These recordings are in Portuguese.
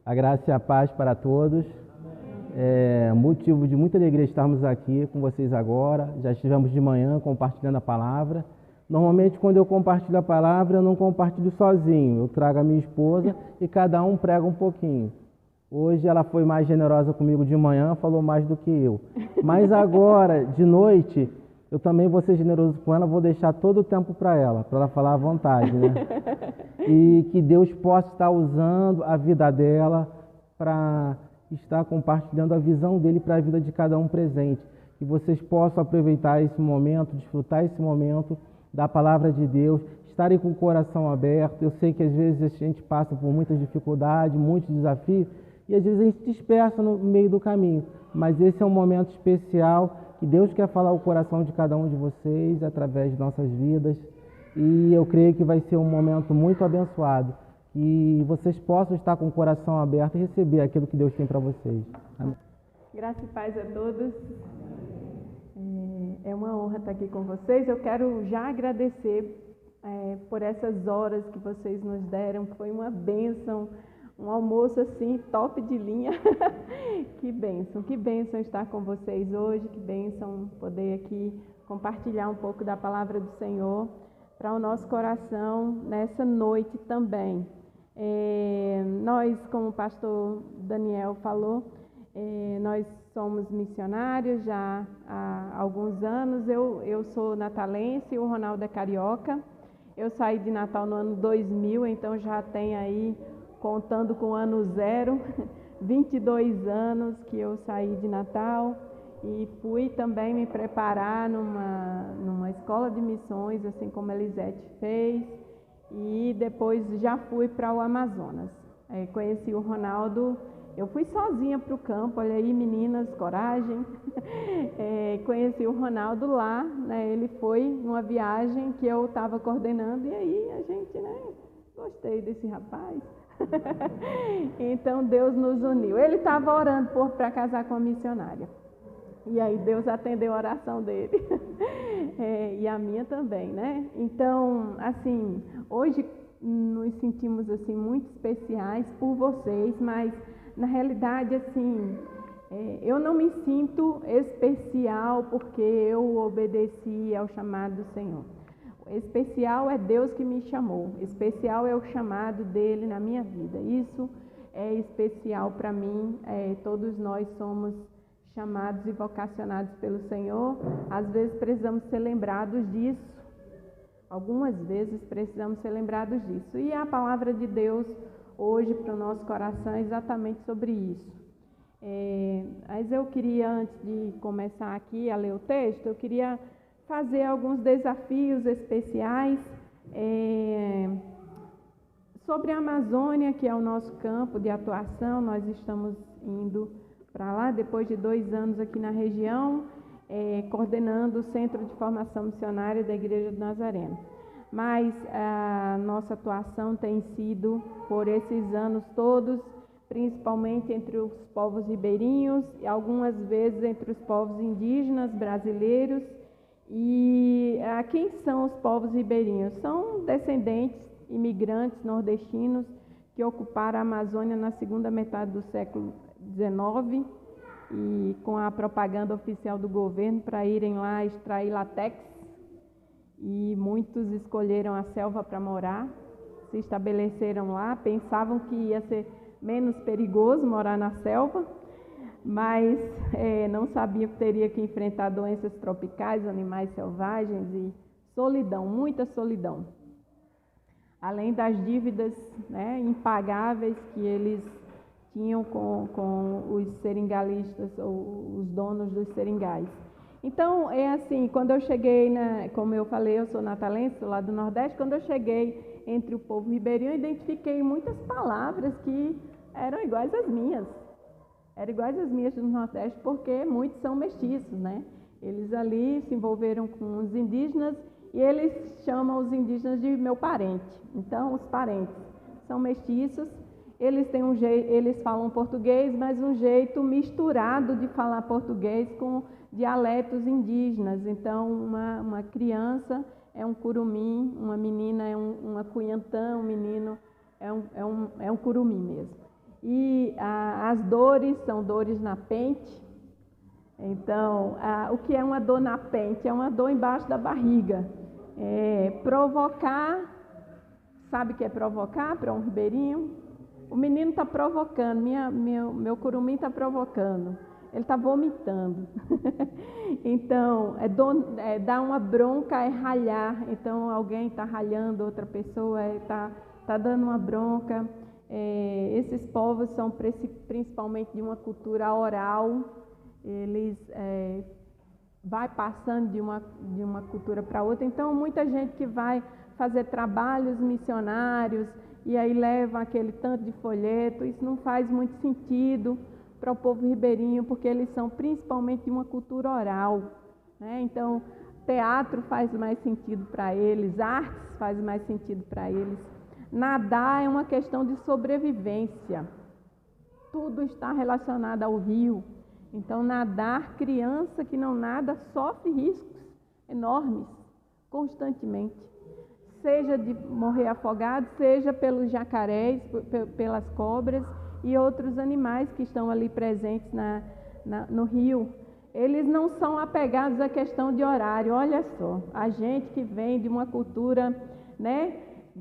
A graça e a paz para todos. É motivo de muita alegria estarmos aqui com vocês agora. Já estivemos de manhã compartilhando a palavra. Normalmente, quando eu compartilho a palavra, eu não compartilho sozinho. Eu trago a minha esposa e cada um prega um pouquinho. Hoje ela foi mais generosa comigo de manhã, falou mais do que eu. Mas agora, de noite, eu também vou ser generoso com ela, vou deixar todo o tempo para ela falar à vontade, né? E que Deus possa estar usando a vida dela para estar compartilhando a visão dele para a vida de cada um presente. Que vocês possam aproveitar esse momento, desfrutar esse momento da palavra de Deus, estarem com o coração aberto. Eu sei que às vezes a gente passa por muitas dificuldades, muitos desafios, e às vezes a gente dispersa no meio do caminho. Mas esse é um momento especial que Deus quer falar o coração de cada um de vocês através de nossas vidas. E eu creio que vai ser um momento muito abençoado. E vocês possam estar com o coração aberto e receber aquilo que Deus tem para vocês. Amém. Graça e paz a todos. É uma honra estar aqui com vocês. Eu quero já agradecer por essas horas que vocês nos deram. Foi uma bênção, um almoço assim, top de linha. Que bênção estar com vocês hoje. Que bênção poder aqui compartilhar um pouco da palavra do Senhor para o nosso coração nessa noite também. Nós, como o pastor Daniel falou, nós somos missionários já há alguns anos. Eu sou natalense, o Ronaldo é carioca. Eu saí de Natal no ano 2000, então já tem aí, contando com o ano zero, 22 anos que eu saí de Natal. E fui também me preparar numa escola de missões, assim como a Elisete fez. E depois já fui para o Amazonas. Conheci o Ronaldo, eu fui sozinha para o campo, olha aí meninas, coragem. Conheci o Ronaldo lá, né? Ele foi numa viagem que eu estava coordenando e aí a gente, né, gostei desse rapaz. Então Deus nos uniu. Ele estava orando para casar com a missionária. E aí Deus atendeu a oração dele. E a minha também, né? Então, assim, hoje nos sentimos assim muito especiais por vocês, mas na realidade, assim, eu não me sinto especial porque eu obedeci ao chamado do Senhor. Especial é Deus que me chamou. Especial é o chamado dele na minha vida. Isso é especial para mim. Todos nós somos chamados e vocacionados pelo Senhor. Às vezes precisamos ser lembrados disso. Algumas vezes precisamos ser lembrados disso. E a palavra de Deus hoje para o nosso coração é exatamente sobre isso. Mas eu queria, antes de começar aqui a ler o texto, eu queria fazer alguns desafios especiais sobre a Amazônia, que é o nosso campo de atuação. Nós estamos indo para lá, depois de 2 anos aqui na região, coordenando o Centro de Formação Missionária da Igreja do Nazareno. Mas a nossa atuação tem sido, por esses anos todos, principalmente entre os povos ribeirinhos e algumas vezes entre os povos indígenas brasileiros. E quem são os povos ribeirinhos? São descendentes, imigrantes nordestinos que ocuparam a Amazônia na segunda metade do século XIX e com a propaganda oficial do governo para irem lá extrair látex, e muitos escolheram a selva para morar, se estabeleceram lá, pensavam que ia ser menos perigoso morar na selva, mas não sabiam que teria que enfrentar doenças tropicais, animais selvagens e solidão, muita solidão. Além das dívidas, né, impagáveis que eles tinham com os seringalistas, ou os donos dos seringais. Então, assim, quando eu cheguei, como eu falei, eu sou natalense, sou lá do Nordeste, quando eu cheguei entre o povo ribeirinho, eu identifiquei muitas palavras que eram iguais às minhas. Eram iguais às minhas do Nordeste, porque muitos são mestiços, né? Eles ali se envolveram com os indígenas e eles chamam os indígenas de meu parente. Então, os parentes são mestiços. Eles têm eles falam português, mas um jeito misturado de falar português com dialetos indígenas. Então, uma criança é um curumim, uma menina é uma cunhantã, um menino é um curumim mesmo. E as dores são dores na pente. Então, o que é uma dor na pente? É uma dor embaixo da barriga. Provocar, sabe o que é provocar para um ribeirinho? O menino está provocando, meu curumim está provocando, ele está vomitando. Então, dar uma bronca é ralhar. Então, alguém está ralhando outra pessoa, está dando uma bronca. Esses povos são principalmente de uma cultura oral, eles vai passando de uma cultura para outra. Então, muita gente que vai fazer trabalhos missionários e aí leva aquele tanto de folheto, isso não faz muito sentido para o povo ribeirinho, porque eles são principalmente de uma cultura oral, né? Então, teatro faz mais sentido para eles, artes faz mais sentido para eles. Nadar é uma questão de sobrevivência. Tudo está relacionado ao rio. Então, nadar, criança que não nada sofre riscos enormes, constantemente. Seja de morrer afogado, seja pelos jacarés, pelas cobras e outros animais que estão ali presentes no rio. Eles não são apegados à questão de horário. Olha só, a gente que vem de uma cultura, né,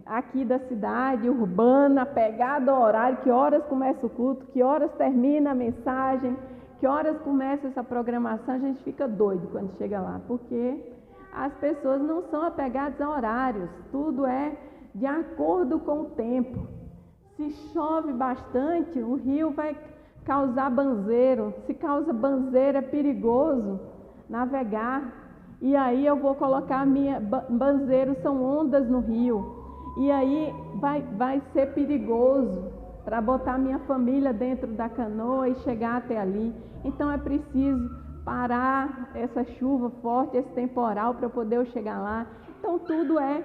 aqui da cidade, urbana, apegada ao horário, que horas começa o culto, que horas termina a mensagem, que horas começa essa programação, a gente fica doido quando chega lá, porque as pessoas não são apegadas a horários, tudo é de acordo com o tempo. Se chove bastante, o rio vai causar banzeiro. Se causa banzeiro, é perigoso navegar. E aí eu vou colocar banzeiro, são ondas no rio. E aí vai ser perigoso para botar minha família dentro da canoa e chegar até ali. Então é preciso parar essa chuva forte, esse temporal, para poder eu chegar lá. Então tudo é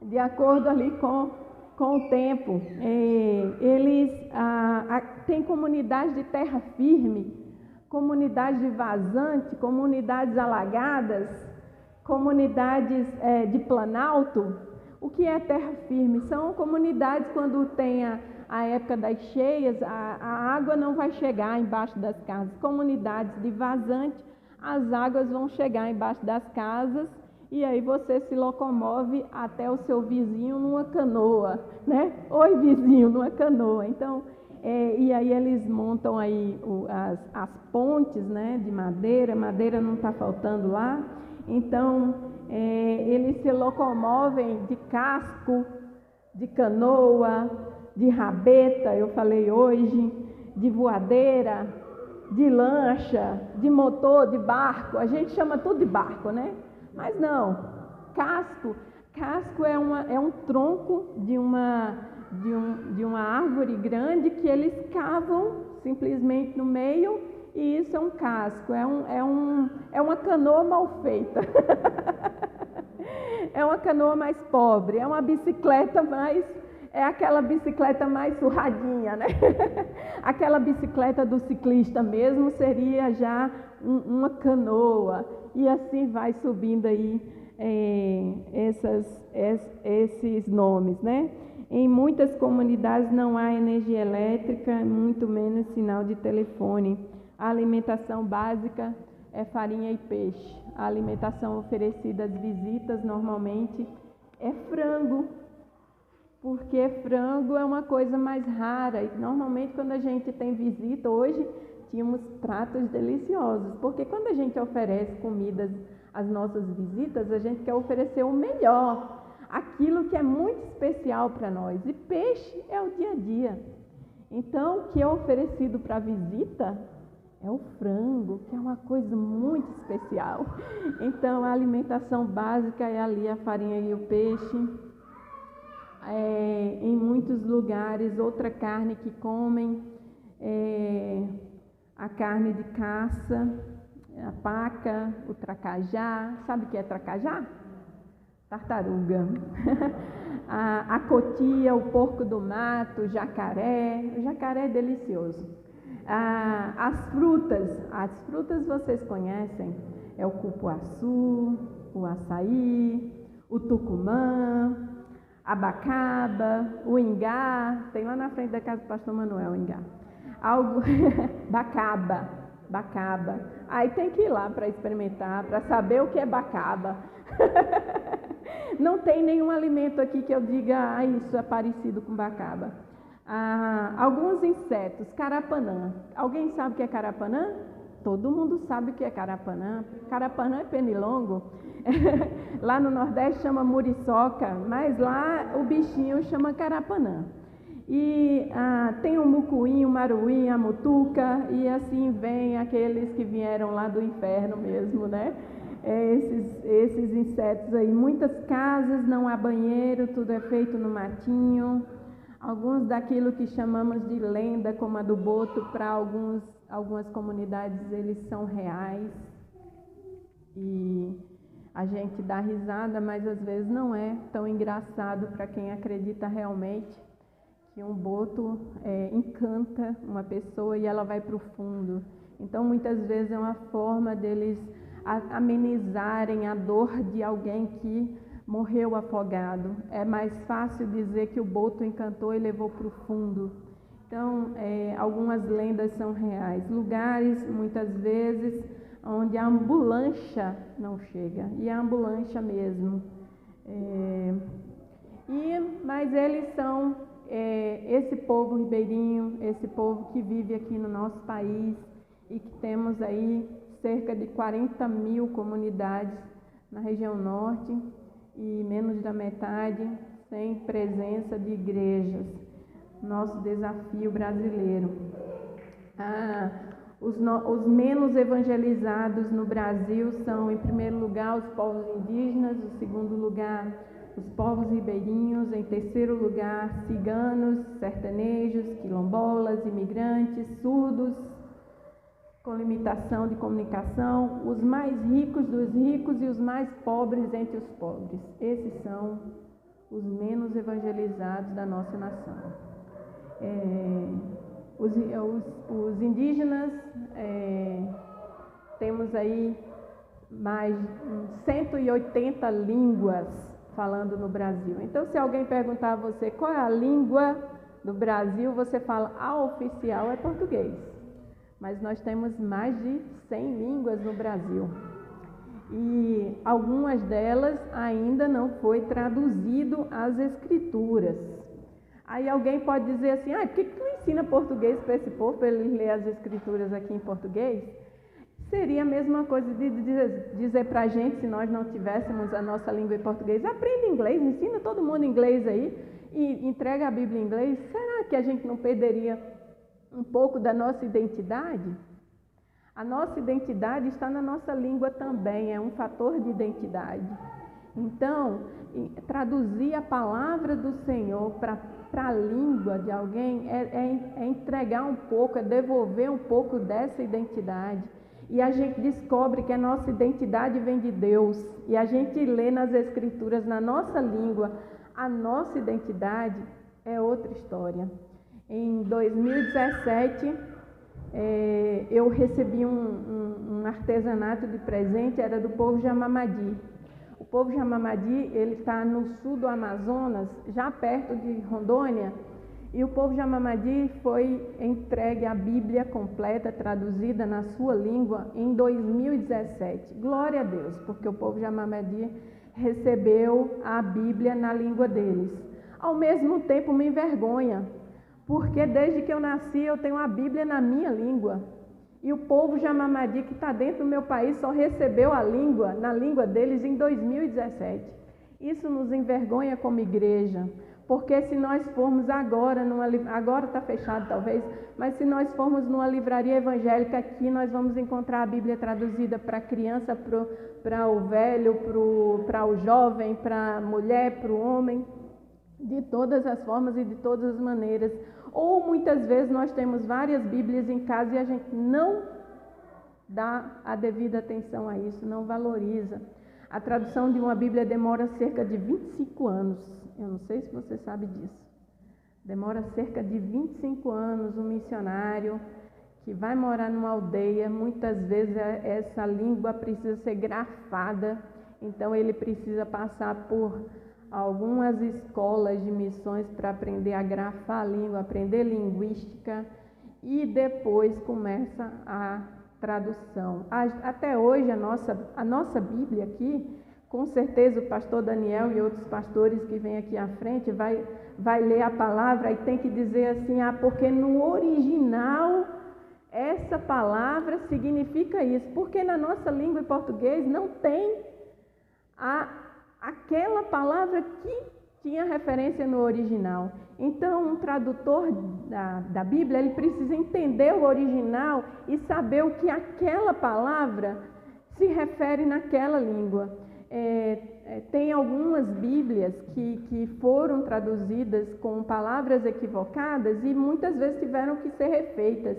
de acordo ali com o tempo. Eles têm comunidades de terra firme, comunidades de vazante, comunidades alagadas, comunidades de planalto. O que é terra firme? São comunidades quando tem a época das cheias, a água não vai chegar embaixo das casas. Comunidades de vazante, as águas vão chegar embaixo das casas e aí você se locomove até o seu vizinho numa canoa, né? Oi, vizinho, numa canoa. Então, e aí eles montam aí as pontes, né, de madeira não está faltando lá. Então, eles se locomovem de casco, de canoa, de rabeta, eu falei hoje, de voadeira, de lancha, de motor, de barco. A gente chama tudo de barco, né? Mas não, casco é um tronco de uma árvore grande que eles cavam simplesmente no meio, e isso é um casco, é uma canoa mal feita. É uma canoa mais pobre, é uma bicicleta é aquela bicicleta mais surradinha, né? Aquela bicicleta do ciclista mesmo seria já uma canoa, e assim vai subindo aí esses nomes, né? Em muitas comunidades não há energia elétrica, muito menos sinal de telefone. A alimentação básica é farinha e peixe. A alimentação oferecida às visitas normalmente é frango, porque frango é uma coisa mais rara. E normalmente quando a gente tem visita, hoje tínhamos pratos deliciosos, porque quando a gente oferece comidas às nossas visitas, a gente quer oferecer o melhor, aquilo que é muito especial para nós. E peixe é o dia a dia. Então, o que é oferecido para a visita é o frango, que é uma coisa muito especial. Então, a alimentação básica é ali a farinha e o peixe. Em muitos lugares, outra carne que comem é a carne de caça, a paca, o tracajá. Sabe o que é tracajá? Tartaruga. A cotia, o porco do mato, o jacaré. O jacaré é delicioso. As frutas vocês conhecem, é o cupuaçu, o açaí, o tucumã, abacaba, o ingá, tem lá na frente da casa do pastor Manuel o ingá. Bacaba. Aí tem que ir lá para experimentar, para saber o que é bacaba. Não tem nenhum alimento aqui que eu diga, isso é parecido com bacaba. Alguns insetos, carapanã. Alguém sabe o que é carapanã? Todo mundo sabe o que é carapanã. Carapanã é pernilongo. Lá no Nordeste chama muriçoca, mas lá o bichinho chama carapanã. E tem o mucuim, o maruim, a mutuca, e assim vem aqueles que vieram lá do inferno mesmo, né? Esses insetos aí. Muitas casas não há banheiro, tudo é feito no matinho. Alguns daquilo que chamamos de lenda, como a do boto, para algumas comunidades eles são reais. E a gente dá risada, mas às vezes não é tão engraçado para quem acredita realmente que um boto encanta uma pessoa e ela vai para o fundo. Então, muitas vezes é uma forma deles amenizarem a dor de alguém que morreu afogado. É mais fácil dizer que o boto encantou e levou para o fundo. Então, algumas lendas são reais. Lugares, muitas vezes, onde a ambulância não chega. E a ambulância mesmo. Mas eles são esse povo ribeirinho, esse povo que vive aqui no nosso país e que temos aí cerca de 40 mil comunidades na região norte e menos da metade sem presença de igrejas. Nosso desafio brasileiro. Os menos evangelizados no Brasil são, em primeiro lugar, os povos indígenas, em segundo lugar, os povos ribeirinhos, em terceiro lugar, ciganos, sertanejos, quilombolas, imigrantes, surdos, com limitação de comunicação, os mais ricos dos ricos e os mais pobres entre os pobres. Esses são os menos evangelizados da nossa nação. Os indígenas, temos aí mais 180 línguas falando no Brasil. Então, se alguém perguntar a você qual é a língua do Brasil, você fala, a oficial é português. Mas nós temos mais de 100 línguas no Brasil. E algumas delas ainda não foi traduzido às escrituras. Aí alguém pode dizer assim, por que tu não ensina português para esse povo, para ele ler as escrituras aqui em português? Seria a mesma coisa de dizer para a gente, se nós não tivéssemos a nossa língua em português, aprenda inglês, ensina todo mundo inglês aí e entrega a Bíblia em inglês. Será que a gente não perderia um pouco da nossa identidade? A nossa identidade está na nossa língua também, é um fator de identidade. Então, traduzir a palavra do Senhor para a língua de alguém é entregar um pouco, é devolver um pouco dessa identidade. E a gente descobre que a nossa identidade vem de Deus. E a gente lê nas Escrituras, na nossa língua, a nossa identidade é outra história. Em 2017, eu recebi um artesanato de presente, era do povo Jamamadi. O povo Jamamadi, ele está no sul do Amazonas, já perto de Rondônia, e o povo Jamamadi foi entregue a Bíblia completa, traduzida na sua língua, em 2017. Glória a Deus, porque o povo Jamamadi recebeu a Bíblia na língua deles. Ao mesmo tempo, me envergonha, porque desde que eu nasci eu tenho a Bíblia na minha língua. E o povo Jamamadi, que está dentro do meu país, só recebeu a língua, na língua deles, em 2017. Isso nos envergonha como igreja, porque se nós formos agora está fechado talvez, mas se nós formos numa livraria evangélica aqui, nós vamos encontrar a Bíblia traduzida para a criança, para o velho, para o jovem, para a mulher, para o homem, de todas as formas e de todas as maneiras. Ou muitas vezes nós temos várias Bíblias em casa e a gente não dá a devida atenção a isso, não valoriza. A tradução de uma Bíblia demora cerca de 25 anos. Eu não sei se você sabe disso. Demora cerca de 25 anos um missionário que vai morar numa aldeia. Muitas vezes essa língua precisa ser grafada. Então ele precisa passar por algumas escolas de missões para aprender a grafar a língua, aprender linguística, e depois começa a tradução. Até hoje, a nossa Bíblia aqui, com certeza o pastor Daniel e outros pastores que vêm aqui à frente vai ler a palavra e tem que dizer assim, porque no original essa palavra significa isso, porque na nossa língua em português não tem aquela palavra que tinha referência no original. Então, um tradutor da Bíblia, ele precisa entender o original e saber o que aquela palavra se refere naquela língua. Tem algumas Bíblias que foram traduzidas com palavras equivocadas e muitas vezes tiveram que ser refeitas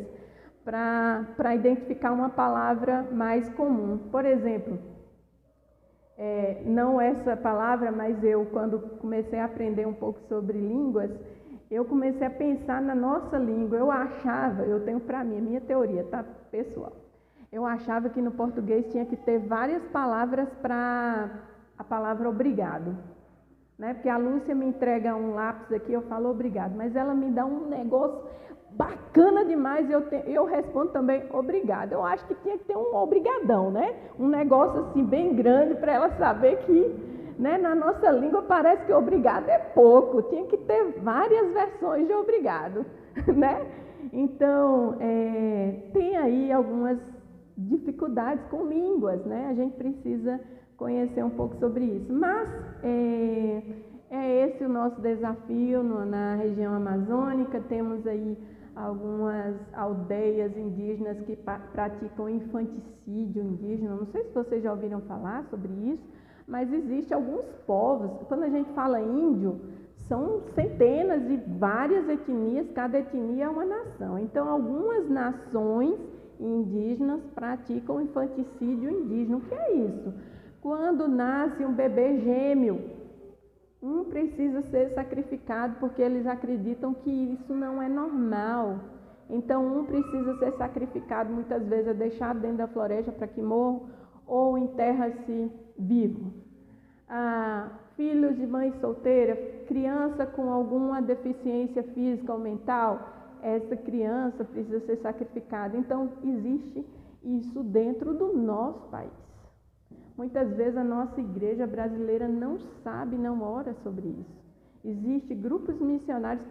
para identificar uma palavra mais comum. Por exemplo, não essa palavra, mas eu, quando comecei a aprender um pouco sobre línguas, eu comecei a pensar na nossa língua. Eu tenho para mim, a minha teoria, tá, pessoal? Eu achava que no português tinha que ter várias palavras para a palavra obrigado, né? Porque a Lúcia me entrega um lápis aqui, eu falo obrigado, mas ela me dá um negócio bacana demais e eu respondo também obrigado. Eu acho que tinha que ter um obrigadão, né? Um negócio assim bem grande para ela saber que, né, na nossa língua parece que obrigado é pouco, tinha que ter várias versões de obrigado, né? Então, tem aí algumas dificuldades com línguas, né? A gente precisa conhecer um pouco sobre isso. Mas é esse o nosso desafio na região amazônica. Temos aí algumas aldeias indígenas que praticam infanticídio indígena. Não sei se vocês já ouviram falar sobre isso, mas existem alguns povos. Quando a gente fala índio, são centenas e várias etnias, cada etnia é uma nação. Então, algumas nações indígenas praticam infanticídio indígena. O que é isso? Quando nasce um bebê gêmeo, um precisa ser sacrificado porque eles acreditam que isso não é normal. Então, um precisa ser sacrificado, muitas vezes é deixado dentro da floresta para que morra ou enterra-se vivo. Filhos de mãe solteira, criança com alguma deficiência física ou mental, essa criança precisa ser sacrificada. Então, existe isso dentro do nosso país. Muitas vezes a nossa igreja brasileira não sabe, não ora sobre isso. Existem grupos missionários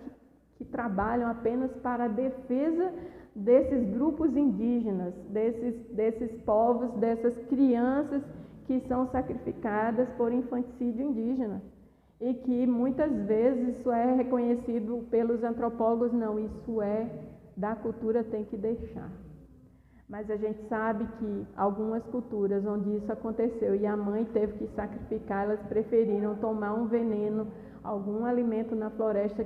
que trabalham apenas para a defesa desses grupos indígenas, desses povos, dessas crianças que são sacrificadas por infanticídio indígena. E que muitas vezes isso é reconhecido pelos antropólogos, não, isso é da cultura, tem que deixar. Mas a gente sabe que algumas culturas onde isso aconteceu e a mãe teve que sacrificar, elas preferiram tomar um veneno, algum alimento na floresta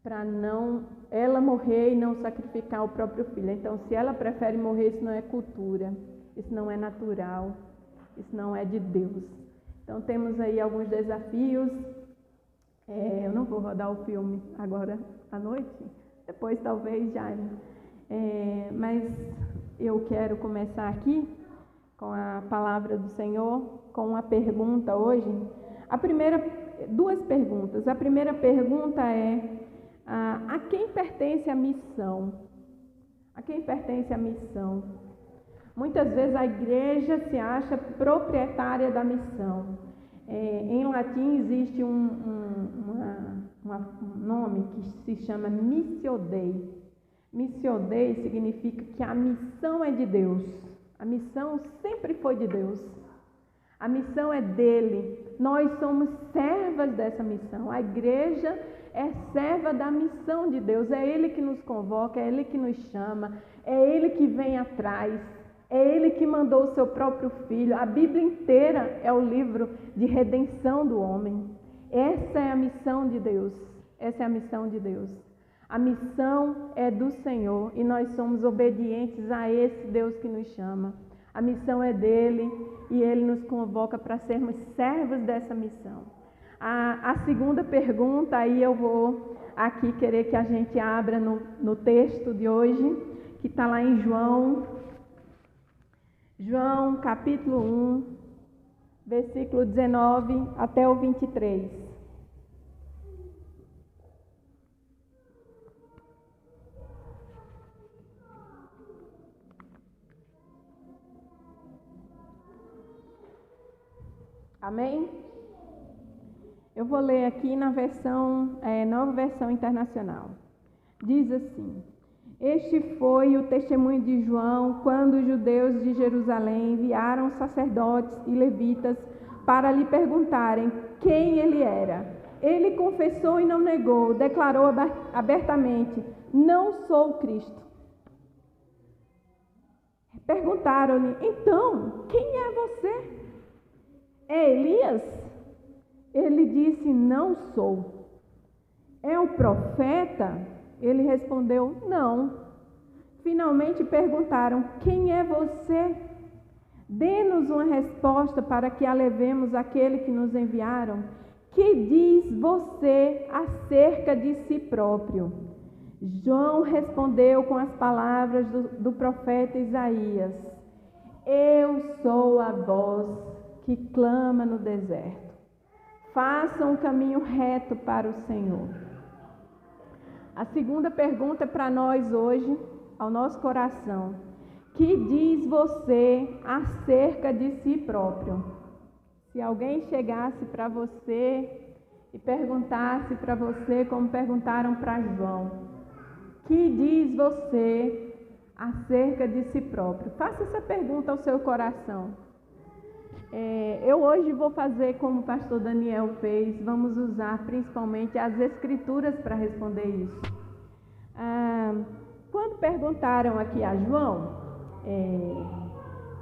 para não ela morrer e não sacrificar o próprio filho. Então, se ela prefere morrer, isso não é cultura, isso não é natural, isso não é de Deus. Então, temos aí alguns desafios. Eu não vou rodar o filme agora à noite, depois talvez já. Mas eu quero começar aqui com a palavra do Senhor, com uma pergunta hoje. Duas perguntas. A primeira pergunta é: a quem pertence a missão? A quem pertence a missão? Muitas vezes a igreja se acha proprietária da missão. Em latim existe um nome que se chama Missio Dei. Missio Dei significa que a missão é de Deus. A missão sempre foi de Deus. A missão é dele. Nós somos servas dessa missão. A igreja é serva da missão de Deus. É Ele que nos convoca, é Ele que nos chama, é Ele que vem atrás, é Ele que mandou o seu próprio Filho. A Bíblia inteira é o livro de redenção do homem. Essa é a missão de Deus. Essa é a missão de Deus. A missão é do Senhor e nós somos obedientes a esse Deus que nos chama. A missão é dele e ele nos convoca para sermos servos dessa missão. A segunda pergunta, aí eu vou aqui querer que a gente abra no texto de hoje, que está lá em João capítulo 1, versículo 19 até o 23. Amém? Eu vou ler aqui na versão, nova versão internacional. Diz assim: Este foi o testemunho de João quando os judeus de Jerusalém enviaram sacerdotes e levitas para lhe perguntarem quem ele era. Ele confessou e não negou, declarou abertamente: Não sou o Cristo. Perguntaram-lhe: Então, quem é você? É Elias? Ele disse: Não sou. É o profeta? Ele respondeu: Não. Finalmente perguntaram: Quem é você? Dê-nos uma resposta para que a levemos àquele que nos enviaram. Que diz você acerca de si próprio? João respondeu com as palavras do profeta Isaías: Eu sou a voz que clama no deserto. Façam um caminho reto para o Senhor. A segunda pergunta é para nós hoje, ao nosso coração. Que diz você acerca de si próprio? Se alguém chegasse para você e perguntasse para você como perguntaram para João: que diz você acerca de si próprio? Faça essa pergunta ao seu coração. Eu hoje vou fazer como o pastor Daniel fez, vamos usar principalmente as escrituras para responder isso. Quando perguntaram aqui a João,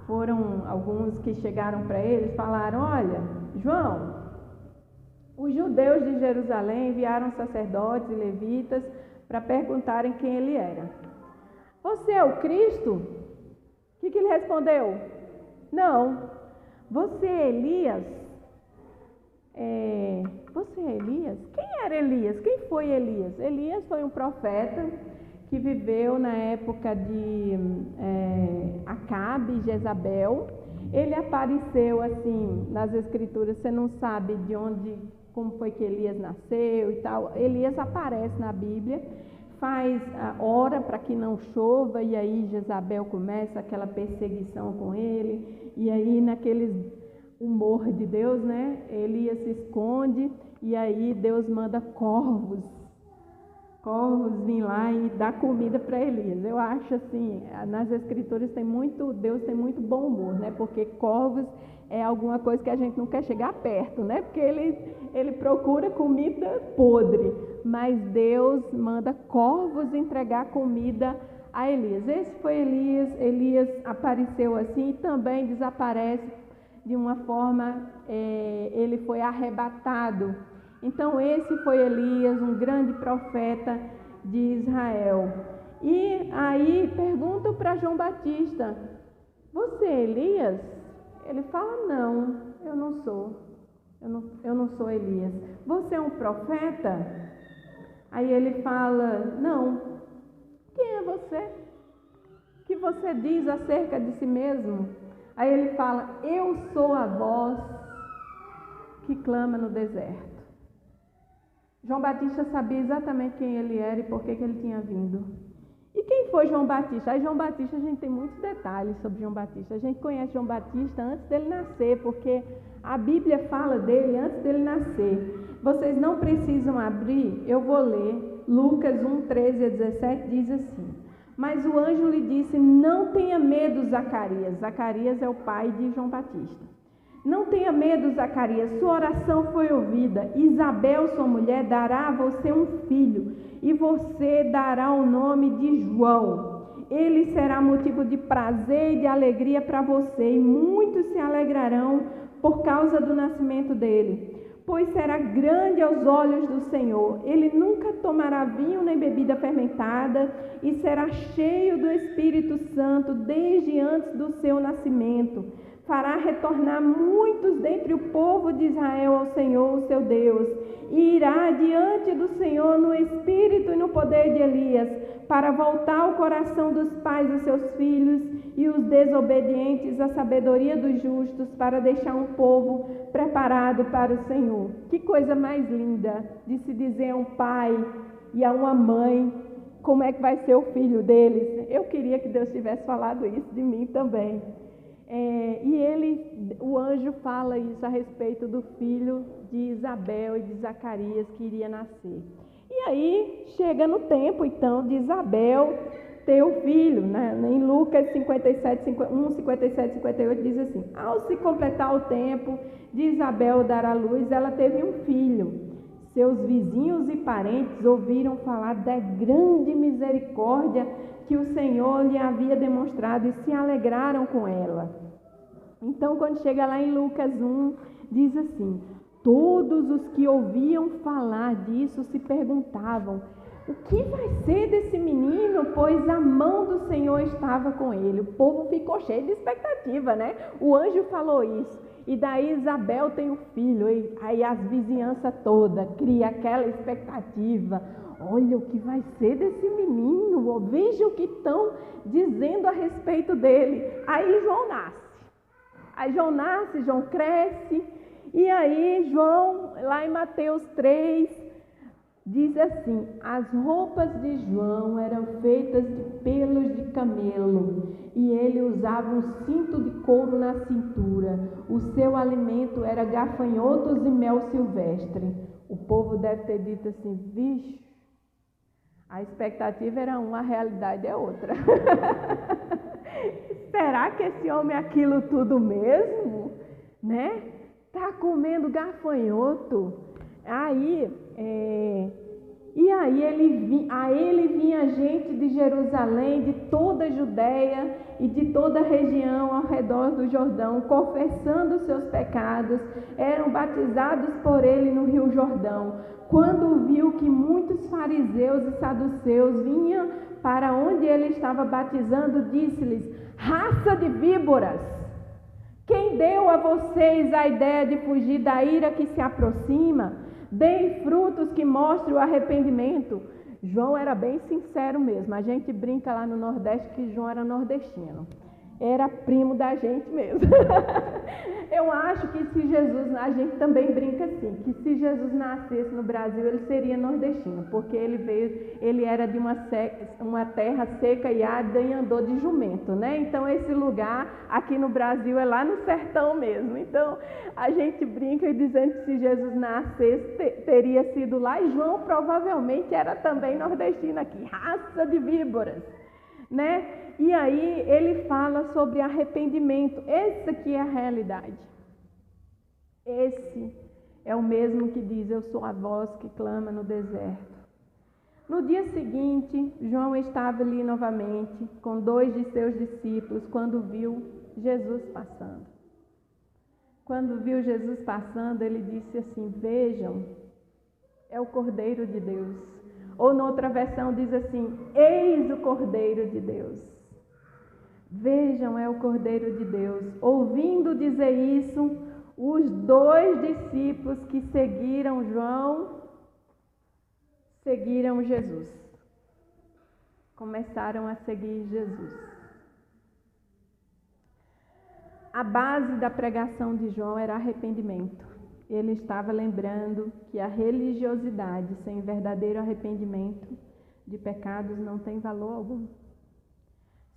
foram alguns que chegaram para ele e falaram: Olha, João, os judeus de Jerusalém enviaram sacerdotes e levitas para perguntarem quem ele era. Você é o Cristo? O que ele respondeu? Não. Você é Elias? Você é Elias? Quem era Elias? Quem foi Elias? Elias foi um profeta que viveu na época de Acabe e Jezabel. Ele apareceu assim nas escrituras, você não sabe de onde, como foi que Elias nasceu e tal. Elias aparece na Bíblia, ora para que não chova, e aí Jezabel começa aquela perseguição com ele, e aí naqueles humor de Deus, né, Elias se esconde, e aí Deus manda corvos vir lá e dar comida para Elias. Eu acho assim, nas escrituras Deus tem muito bom humor, né, porque corvos é alguma coisa que a gente não quer chegar perto, né, porque ele procura comida podre, mas Deus manda corvos entregar comida a Elias. Esse foi Elias apareceu assim e também desaparece de uma forma, ele foi arrebatado. Então esse foi Elias, um grande profeta de Israel. E aí perguntam para João Batista: Você é Elias? Ele fala: Não, eu não sou. Eu não sou Elias. Você é um profeta? Aí ele fala: Não. Quem é você? O que você diz acerca de si mesmo? Aí ele fala: Eu sou a voz que clama no deserto. João Batista sabia exatamente quem ele era e por que ele tinha vindo. E quem foi João Batista? Aí João Batista, a gente tem muitos detalhes sobre João Batista. A gente conhece João Batista antes dele nascer, porque a Bíblia fala dele antes dele nascer. Vocês não precisam abrir, eu vou ler. Lucas 1, 13 a 17 diz assim: Mas o anjo lhe disse: Não tenha medo, Zacarias. Zacarias é o pai de João Batista. Não tenha medo, Zacarias, sua oração foi ouvida. Isabel, sua mulher, dará a você um filho, e você dará o nome de João. Ele será motivo de prazer e de alegria para você, e muitos se alegrarão por causa do nascimento dele, pois será grande aos olhos do Senhor. Ele nunca tomará vinho nem bebida fermentada, e será cheio do Espírito Santo desde antes do seu nascimento. fará retornar muitos dentre o povo de Israel ao Senhor, o seu Deus, e irá diante do Senhor no espírito e no poder de Elias, para voltar o coração dos pais aos seus filhos e os desobedientes à sabedoria dos justos, para deixar um povo preparado para o Senhor. Que coisa mais linda de se dizer a um pai e a uma mãe como é que vai ser o filho deles. Eu queria que Deus tivesse falado isso de mim também. O anjo fala isso a respeito do filho de Isabel e de Zacarias que iria nascer. E aí chega no tempo, então, de Isabel ter o filho, né? Em Lucas 57, 58 diz assim: ao se completar o tempo de Isabel dar à luz, ela teve um filho. Seus vizinhos e parentes ouviram falar da grande misericórdia que o Senhor lhe havia demonstrado e se alegraram com ela. Então, quando chega lá em Lucas 1, diz assim: todos os que ouviam falar disso se perguntavam: o que vai ser desse menino? Pois a mão do Senhor estava com ele. O povo ficou cheio de expectativa, né? O anjo falou isso. E daí Isabel tem um filho, e aí as vizinhanças toda cria aquela expectativa. Olha o que vai ser desse menino, veja o que estão dizendo a respeito dele. Aí João nasce. João cresce, e aí João, lá em Mateus 3, diz assim: as roupas de João eram feitas de pelos de camelo, e ele usava um cinto de couro na cintura. O seu alimento era gafanhotos e mel silvestre. O povo deve ter dito assim: vixe, a expectativa era uma, a realidade é outra. Será que esse homem é aquilo tudo mesmo? Né? Tá comendo gafanhoto. A ele vinha gente de Jerusalém, de toda a Judéia e de toda a região ao redor do Jordão, confessando os seus pecados, eram batizados por ele no Rio Jordão. Quando viu que muitos fariseus e saduceus vinham para onde ele estava batizando, disse-lhes: raça de víboras! Quem deu a vocês a ideia de fugir da ira que se aproxima? Deem frutos que mostrem o arrependimento. João era bem sincero mesmo. A gente brinca lá no Nordeste que João era nordestino. Era primo da gente mesmo. Eu acho que se Jesus, a gente também brinca assim, que se Jesus nascesse no Brasil, ele seria nordestino, porque ele era de uma terra seca e árida e andou de jumento, né? Então esse lugar aqui no Brasil é lá no sertão mesmo. Então a gente brinca dizendo que se Jesus nascesse, teria sido lá, e João provavelmente era também nordestino aqui, raça de víboras, né? E aí ele fala sobre arrependimento. Essa aqui é a realidade. Esse é o mesmo que diz: eu sou a voz que clama no deserto. No dia seguinte, João estava ali novamente com 2 de seus discípulos quando viu Jesus passando. Quando viu Jesus passando, ele disse assim: vejam, é o Cordeiro de Deus. Ou noutra versão diz assim: eis o Cordeiro de Deus. Vejam, é o Cordeiro de Deus. Ouvindo dizer isso, os 2 discípulos que seguiram João, seguiram Jesus. Começaram a seguir Jesus. A base da pregação de João era arrependimento. Ele estava lembrando que a religiosidade sem verdadeiro arrependimento de pecados não tem valor algum.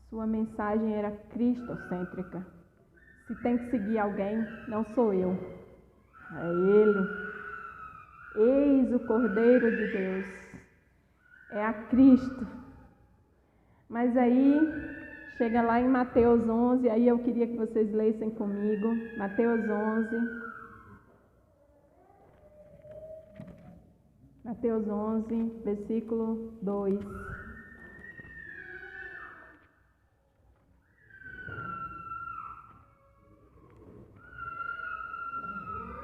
Sua mensagem era cristocêntrica. Se tem que seguir alguém, não sou eu, é Ele. Eis o Cordeiro de Deus, é a Cristo. Mas aí, chega lá em Mateus 11, aí eu queria que vocês lessem comigo, Mateus 11, versículo 2.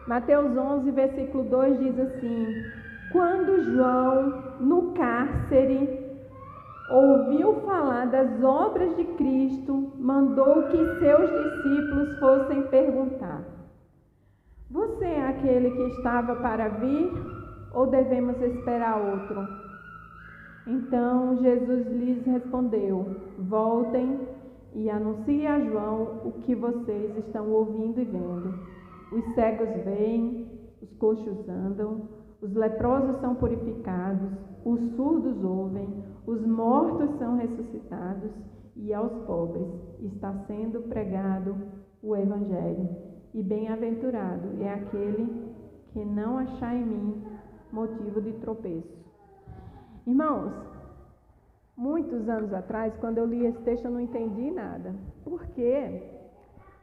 Mateus 11, versículo 2 diz assim: quando João, no cárcere, ouviu falar das obras de Cristo, mandou que seus discípulos fossem perguntar: você é aquele que estava para vir ou devemos esperar outro? Então Jesus lhes respondeu: voltem e anunciem a João o que vocês estão ouvindo e vendo. Os cegos veem, os coxos andam, os leprosos são purificados, os surdos ouvem, os mortos são ressuscitados e aos pobres está sendo pregado o Evangelho. E bem-aventurado é aquele que não achar em mim motivo de tropeço. Irmãos, muitos anos atrás, quando eu li esse texto, eu não entendi nada. Porque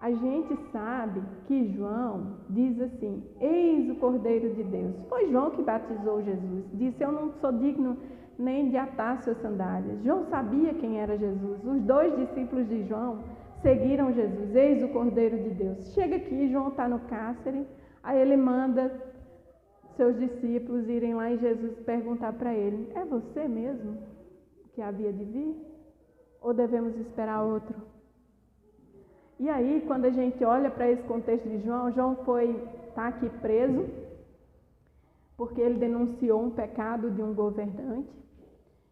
a gente sabe que João diz assim: eis o Cordeiro de Deus. Foi João que batizou Jesus. Disse: eu não sou digno nem de atar suas sandálias. João sabia quem era Jesus. Os 2 discípulos de João seguiram Jesus. Eis o Cordeiro de Deus. Chega aqui, João está no cárcere. Aí ele manda seus discípulos irem lá e Jesus perguntar para ele: é você mesmo que havia de vir? Ou devemos esperar outro? E aí, quando a gente olha para esse contexto de João, João está aqui preso, porque ele denunciou um pecado de um governante.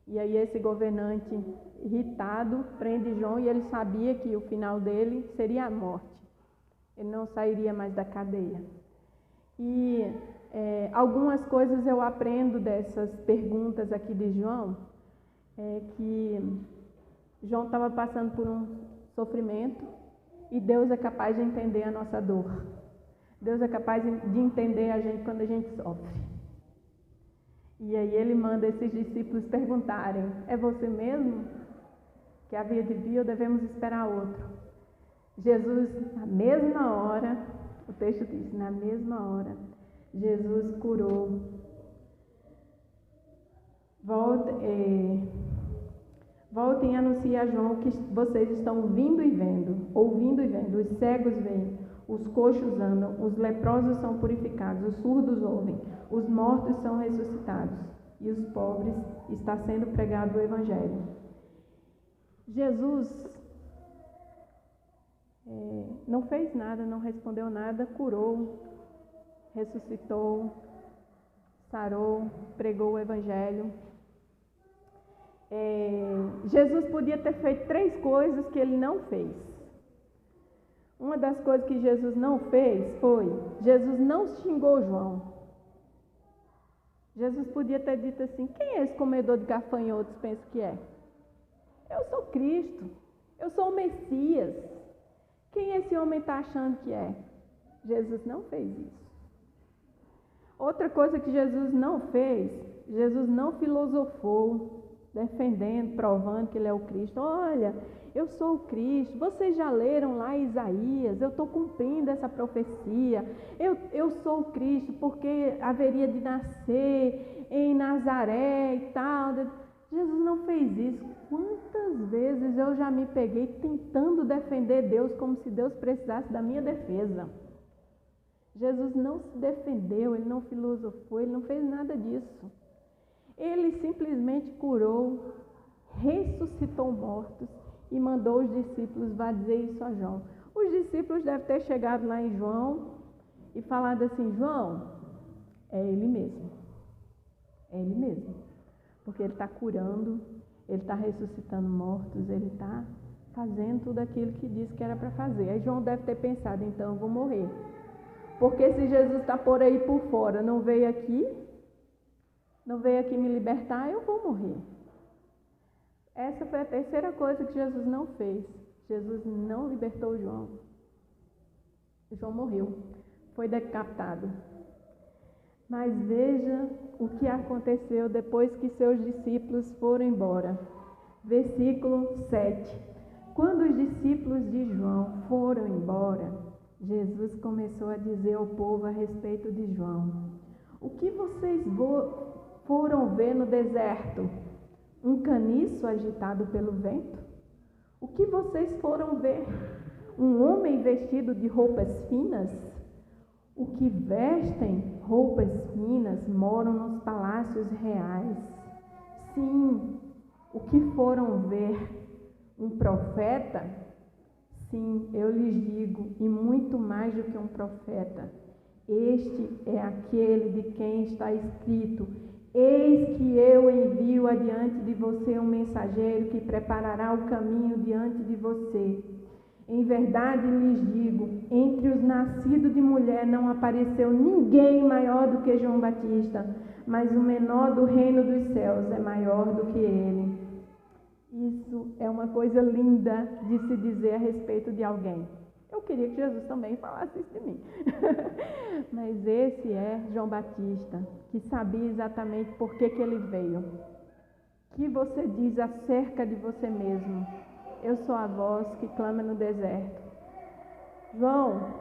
E aí esse governante, irritado, prende João e ele sabia que o final dele seria a morte. Ele não sairia mais da cadeia. E algumas coisas eu aprendo dessas perguntas aqui de João, que João estava passando por um sofrimento e Deus é capaz de entender a nossa dor. Deus é capaz de entender a gente quando a gente sofre. E aí ele manda esses discípulos perguntarem: é você mesmo que havia de vir ou devemos esperar outro? Jesus, na mesma hora, o texto diz, na mesma hora, Jesus curou. Voltem e anunciem a João que vocês estão ouvindo e vendo. Os cegos veem, os coxos andam, os leprosos são purificados, os surdos ouvem, os mortos são ressuscitados e os pobres está sendo pregado o Evangelho. Jesus não fez nada, não respondeu nada, curou, ressuscitou, sarou, pregou o Evangelho. Jesus podia ter feito 3 coisas que ele não fez. Uma das coisas que Jesus não fez foi: Jesus não xingou João. Jesus podia ter dito assim: quem é esse comedor de gafanhotos pensa que é? Eu sou Cristo, eu sou o Messias. Quem esse homem está achando que é? Jesus não fez isso. Outra coisa que Jesus não fez: Jesus não filosofou, defendendo, provando que ele é o Cristo. Olha, eu sou o Cristo, vocês já leram lá Isaías, eu estou cumprindo essa profecia, eu sou o Cristo porque haveria de nascer em Nazaré e tal. Jesus não fez isso. Quantas vezes eu já me peguei tentando defender Deus como se Deus precisasse da minha defesa. Jesus não se defendeu, ele não filosofou, ele não fez nada disso. Ele simplesmente curou, ressuscitou mortos e mandou os discípulos vá dizer isso a João. Os discípulos devem ter chegado lá em João e falado assim: João, é ele mesmo. É ele mesmo. Porque ele está curando, ele está ressuscitando mortos, ele está fazendo tudo aquilo que disse que era para fazer. Aí João deve ter pensado: então eu vou morrer. Porque se Jesus está por aí por fora, não veio aqui me libertar, eu vou morrer. Essa foi a terceira coisa que Jesus não fez. Jesus não libertou João. João morreu, foi decapitado. Mas veja o que aconteceu depois que seus discípulos foram embora. Versículo 7. Quando os discípulos de João foram embora, Jesus começou a dizer ao povo a respeito de João: o que vocês foram ver no deserto? Um caniço agitado pelo vento? O que vocês foram ver? Um homem vestido de roupas finas? O que vestem roupas finas moram nos palácios reais. Sim, o que foram ver um profeta, sim, eu lhes digo, e muito mais do que um profeta, este é aquele de quem está escrito: eis que eu envio adiante de você um mensageiro que preparará o caminho diante de você. Em verdade lhes digo, entre os nascidos de mulher não apareceu ninguém maior do que João Batista, mas o menor do reino dos céus é maior do que ele. Isso é uma coisa linda de se dizer a respeito de alguém. Eu queria que Jesus também falasse isso de mim. Mas esse é João Batista, que sabia exatamente por que ele veio. O que você diz acerca de você mesmo? Eu sou a voz que clama no deserto. João,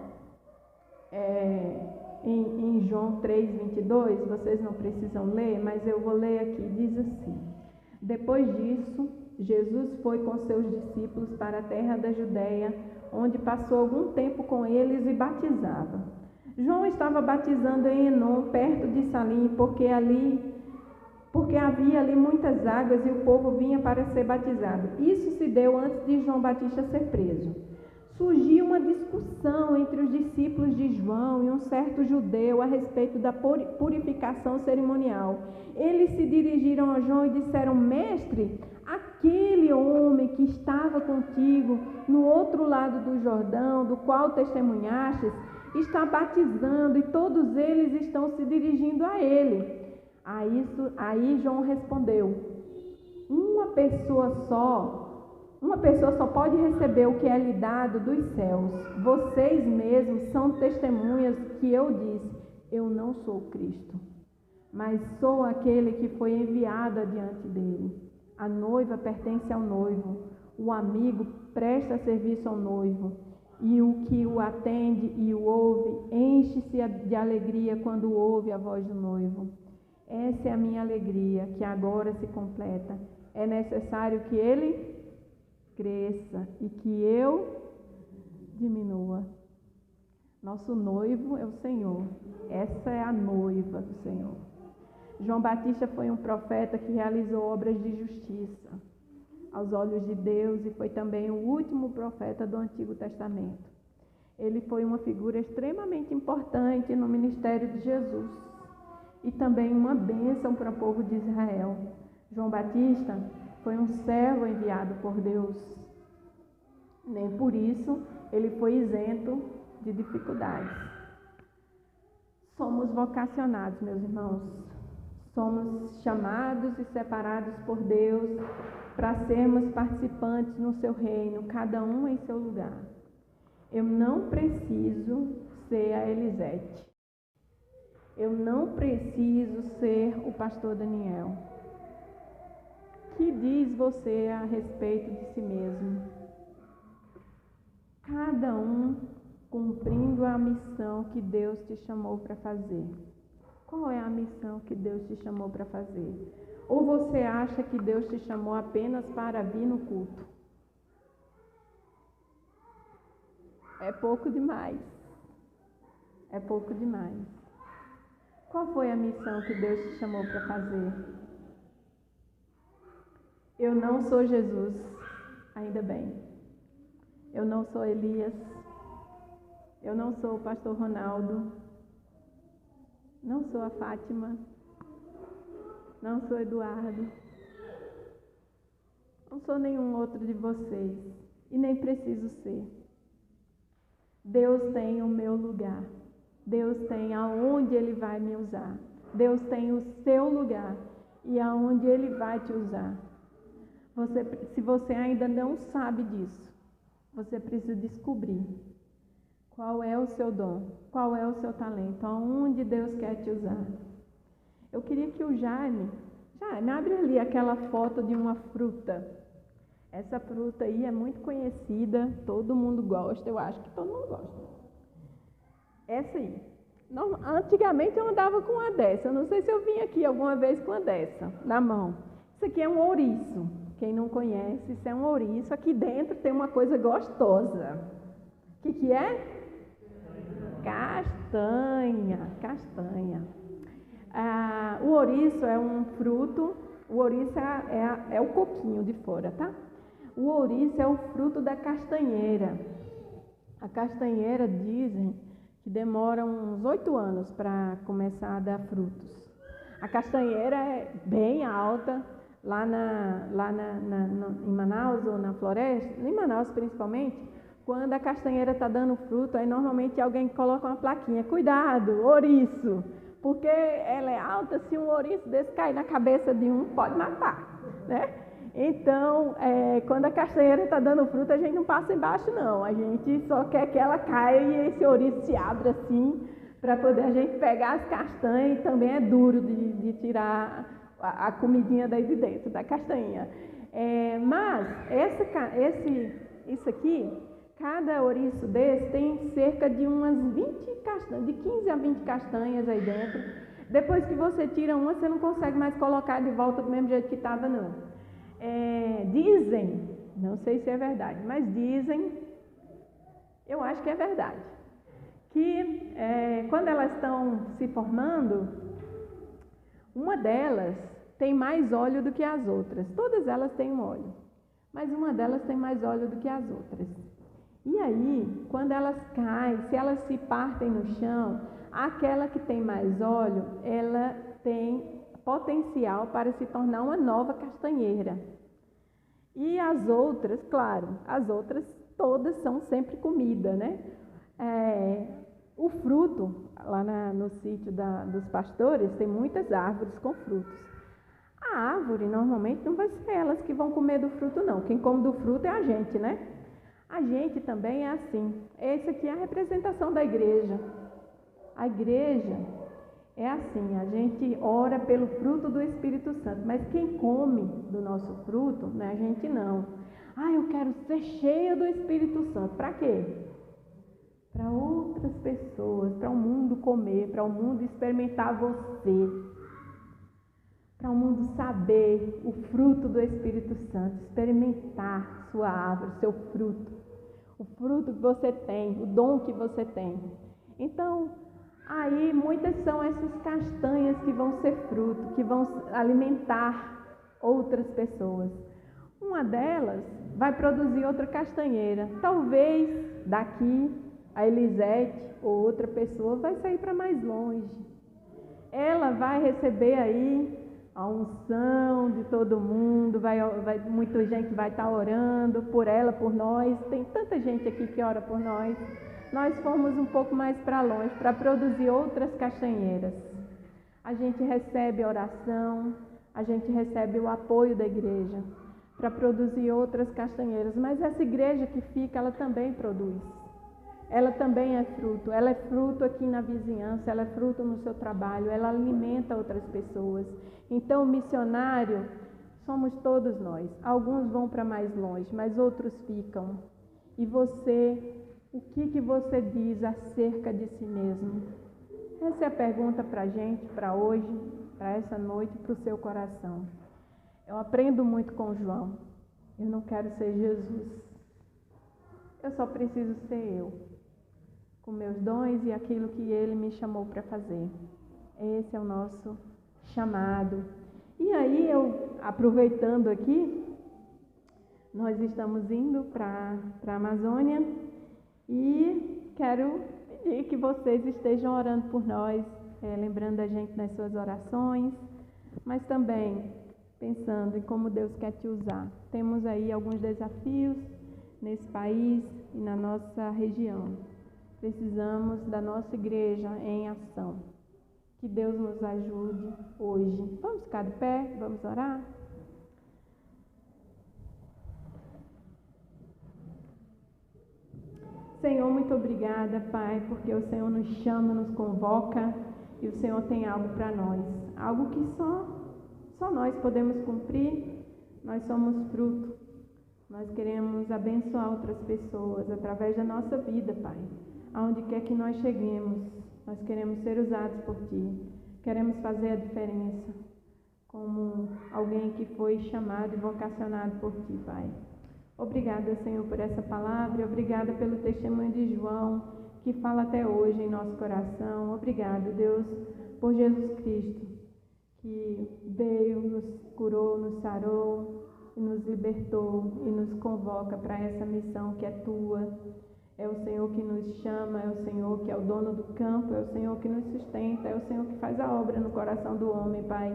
em João 3:22, vocês não precisam ler, mas eu vou ler aqui, diz assim: depois disso, Jesus foi com seus discípulos para a terra da Judeia, onde passou algum tempo com eles e batizava. João estava batizando em Enom, perto de Salim, porque havia ali muitas águas e o povo vinha para ser batizado. Isso se deu antes de João Batista ser preso. Surgiu uma discussão entre os discípulos de João e um certo judeu a respeito da purificação cerimonial. Eles se dirigiram a João e disseram: mestre, aquele homem que estava contigo no outro lado do Jordão, do qual testemunhastes, está batizando e todos eles estão se dirigindo a ele. Aí João respondeu: uma pessoa só pode receber o que é lhe dado dos céus. Vocês mesmos são testemunhas que eu disse: eu não sou Cristo, mas sou aquele que foi enviado adiante dele. A noiva pertence ao noivo, o amigo presta serviço ao noivo, e o que o atende e o ouve enche-se de alegria quando ouve a voz do noivo. Essa é a minha alegria, que agora se completa. É necessário que ele cresça e que eu diminua. Nosso noivo é o Senhor. Essa é a noiva do Senhor. João Batista foi um profeta que realizou obras de justiça aos olhos de Deus e foi também o último profeta do Antigo Testamento. Ele foi uma figura extremamente importante no ministério de Jesus e também uma bênção para o povo de Israel. João Batista foi um servo enviado por Deus. Nem por isso ele foi isento de dificuldades. Somos vocacionados, meus irmãos. Somos chamados e separados por Deus para sermos participantes no seu reino, cada um em seu lugar. Eu não preciso ser a Elisete. Eu não preciso ser o pastor Daniel. O que diz você a respeito de si mesmo? Cada um cumprindo a missão que Deus te chamou para fazer. Qual é a missão que Deus te chamou para fazer? Ou você acha que Deus te chamou apenas para vir no culto? É pouco demais. É pouco demais. Qual foi a missão que Deus te chamou para fazer? Eu não sou Jesus, ainda bem. Eu não sou Elias. Eu não sou o pastor Ronaldo. Não sou a Fátima. Não sou Eduardo. Não sou nenhum outro de vocês. E nem preciso ser. Deus tem o meu lugar. Deus tem aonde Ele vai me usar. Deus tem o seu lugar e aonde Ele vai te usar. Se você ainda não sabe disso, você precisa descobrir qual é o seu dom, qual é o seu talento, aonde Deus quer te usar. Eu queria que o Jaime, abre ali aquela foto de uma fruta. Essa fruta aí é muito conhecida, todo mundo gosta, eu acho que todo mundo gosta. Essa aí. Antigamente eu andava com uma dessa, eu não sei se eu vim aqui alguma vez com uma dessa, na mão. Isso aqui é um ouriço. Quem não conhece, isso é um ouriço. Aqui dentro tem uma coisa gostosa. O que é? Castanha. O ouriço é um fruto O ouriço é o coquinho de fora, tá? O ouriço é o fruto da castanheira. A castanheira, dizem que demora uns 8 anos para começar a dar frutos. A castanheira é bem alta, lá em Manaus ou na floresta, em Manaus principalmente, quando a castanheira está dando fruto, aí normalmente alguém coloca uma plaquinha, cuidado, ouriço, porque ela é alta, se um ouriço desse cair na cabeça de um, pode matar, né? Então, quando a castanheira está dando fruto, a gente não passa embaixo não, a gente só quer que ela caia e esse ouriço se abra assim, para poder a gente pegar as castanhas, e também é duro de tirar a comidinha daí de dentro, da castanha. Mas, isso aqui, cada ouriço desse tem cerca de umas 20 castanhas, de 15 a 20 castanhas aí dentro. Depois que você tira uma, você não consegue mais colocar de volta do mesmo jeito que estava, não. Dizem, não sei se é verdade, mas dizem, eu acho que é verdade, que quando elas estão se formando, uma delas tem mais óleo do que as outras. Todas elas têm um óleo, mas uma delas tem mais óleo do que as outras. E aí, quando elas caem, se elas se partem no chão, aquela que tem mais óleo, ela tem potencial para se tornar uma nova castanheira. E as outras, claro, as outras todas são sempre comida, né? O fruto, lá no sítio dos pastores, tem muitas árvores com frutos. A árvore, normalmente, não vai ser elas que vão comer do fruto, não. Quem come do fruto é a gente, né? A gente também é assim. Essa aqui é a representação da igreja. A igreja é assim, a gente ora pelo fruto do Espírito Santo, mas quem come do nosso fruto, não é a gente não. Eu quero ser cheia do Espírito Santo. Para quê? Para outras pessoas, para o mundo comer, para o mundo experimentar você, para o mundo saber o fruto do Espírito Santo, experimentar sua árvore, seu fruto, o fruto que você tem, o dom que você tem. Então, aí muitas são essas castanhas que vão ser fruto, que vão alimentar outras pessoas. Uma delas vai produzir outra castanheira. Talvez daqui a Elisete ou outra pessoa vai sair para mais longe. Ela vai receber aí a unção de todo mundo, muita gente vai estar orando por ela, por nós. Tem tanta gente aqui que ora por nós. Nós fomos um pouco mais para longe para produzir outras castanheiras. A gente recebe oração, a gente recebe o apoio da igreja para produzir outras castanheiras. Mas essa igreja que fica, ela também produz. Ela também é fruto. Ela é fruto aqui na vizinhança, ela é fruto no seu trabalho, ela alimenta outras pessoas. Então, o missionário somos todos nós. Alguns vão para mais longe, mas outros ficam. E você, o que você diz acerca de si mesmo? Essa é a pergunta para a gente, para hoje, para essa noite, para o seu coração. Eu aprendo muito com João. Eu não quero ser Jesus. Eu só preciso ser eu, com meus dons e aquilo que Ele me chamou para fazer. Esse é o nosso chamado. E aí, aproveitando aqui, nós estamos indo para a Amazônia e quero pedir que vocês estejam orando por nós, lembrando a gente nas suas orações, mas também pensando em como Deus quer te usar. Temos aí alguns desafios nesse país e na nossa região. Precisamos da nossa igreja em ação. Que Deus nos ajude hoje. Vamos ficar de pé, vamos orar? Senhor, muito obrigada, Pai, porque o Senhor nos chama, nos convoca e o Senhor tem algo para nós. Algo que só nós podemos cumprir. Nós somos fruto. Nós queremos abençoar outras pessoas através da nossa vida, Pai. Aonde quer que nós cheguemos, nós queremos ser usados por Ti. Queremos fazer a diferença como alguém que foi chamado e vocacionado por Ti, Pai. Obrigada, Senhor, por essa palavra. Obrigada pelo testemunho de João, que fala até hoje em nosso coração. Obrigado, Deus, por Jesus Cristo, que veio, nos curou, nos sarou, e nos libertou e nos convoca para essa missão que é tua. É o Senhor que nos chama, é o Senhor que é o dono do campo, é o Senhor que nos sustenta, é o Senhor que faz a obra no coração do homem, Pai.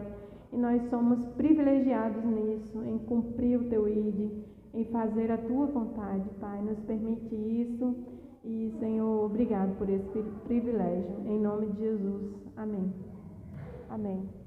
E nós somos privilegiados nisso, em cumprir o teu ID, em fazer a tua vontade, Pai. Nos permite isso e, Senhor, obrigado por esse privilégio. Em nome de Jesus. Amém. Amém.